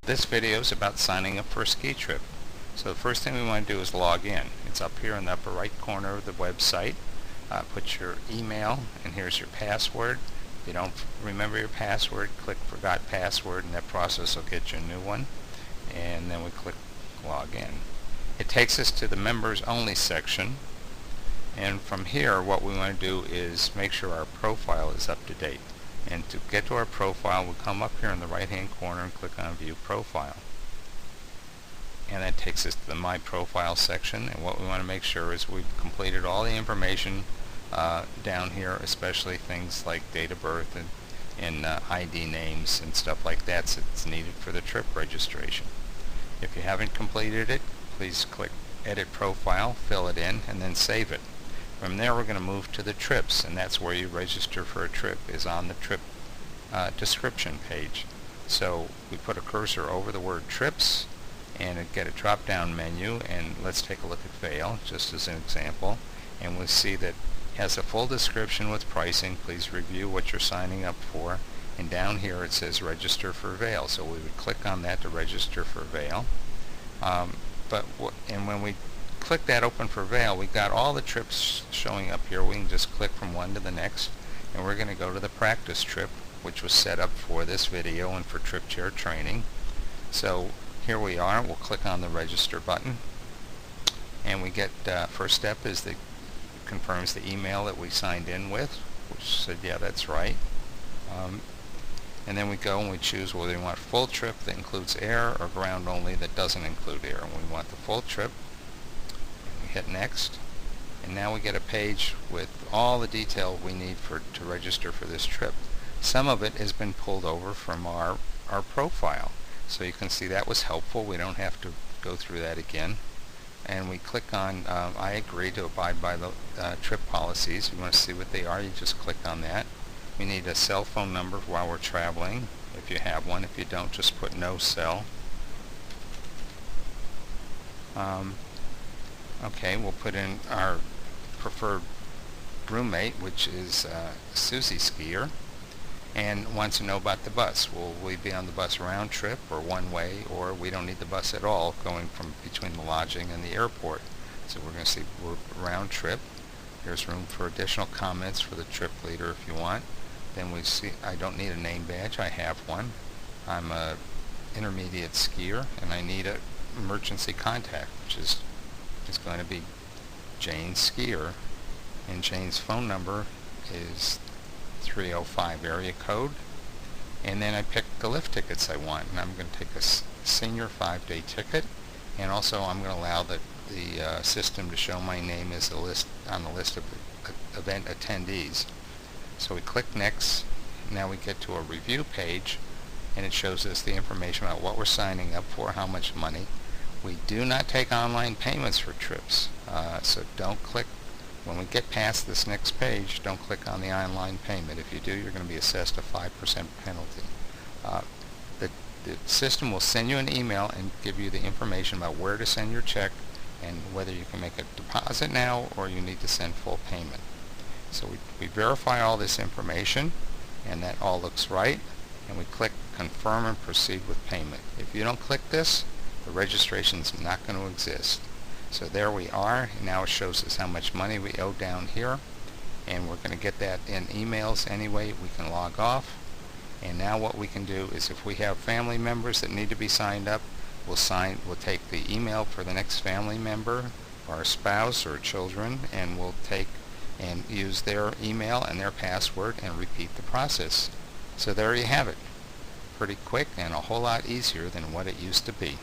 This video is about signing up for a ski trip. So the first thing we want to do is log in. It's up here in the upper right corner of the website. Put your email, and here's your password. If you don't remember your password, click Forgot Password, and that process will get you a new one. And then we click Log In. It takes us to the Members Only section. And from here, what we want to do is make sure our profile is up to date. And to get to our profile, we'll come up here in the right hand corner and click on View Profile. And that takes us to the My Profile section, and what we want to make sure is we've completed all the information down here, especially things like date of birth and ID names and stuff like that that's needed for the trip registration. If you haven't completed it, please click Edit Profile, fill it in, and then save it. From there, we're going to move to the trips, and that's where you register for a trip, is on the trip description page. So we put a cursor over the word trips and get a drop-down menu, and let's take a look at Vail just as an example, and we'll see that it has a full description with pricing. Please review what you're signing up for, and down here it says register for Vail, so we would click on that to register for Vail. And when we click that Open for Vail, we got all the trips showing up here. We can just click from one to the next, and we're going to go to the practice trip, which was set up for this video and for Trip Chair training. So here we are. We'll click on the register button, and we get first step is that confirms the email that we signed in with, which said yeah, that's right. And then we go and we choose whether we want full trip that includes air or ground only that doesn't include air, and we want the full trip. Hit next, and now we get a page with all the detail we need to register for this trip. Some of it has been pulled over from our profile, so you can see that was helpful. We don't have to go through that again. And we click on I agree to abide by the trip policies. You want to see what they are, you just click on that. We need a cell phone number while we're traveling, if you have one. If you don't, just put no cell. Okay, we'll put in our preferred roommate, which is Susie Skier, and wants to know about the bus. Will we be on the bus round trip or one way, or we don't need the bus at all going from between the lodging and the airport? So we're going to see we're round trip. There's room for additional comments for the trip leader if you want. Then we see I don't need a name badge. I have one. I'm a intermediate skier, and I need an emergency contact, which is going to be Jane Skier, and Jane's phone number is 305 area code. And then I pick the lift tickets I want, and I'm going to take a senior 5-day ticket, and also I'm going to allow the system to show my name as a list on the list of event attendees. So we click next. Now we get to a review page, and it shows us the information about what we're signing up for, how much money. We do not take online payments for trips, so don't click. When we get past this next page, don't click on the online payment. If you do, you're going to be assessed a 5% penalty. The system will send you an email and give you the information about where to send your check and whether you can make a deposit now or you need to send full payment. So we verify all this information, and that all looks right, and we click Confirm and Proceed with Payment. If you don't click this, the registration is not going to exist. So there we are. Now it shows us how much money we owe down here, and we're going to get that in emails anyway. We can log off, and now what we can do is if we have family members that need to be signed up, we'll take the email for the next family member, or a spouse or children, and we'll take and use their email and their password and repeat the process. So there you have it. Pretty quick and a whole lot easier than what it used to be.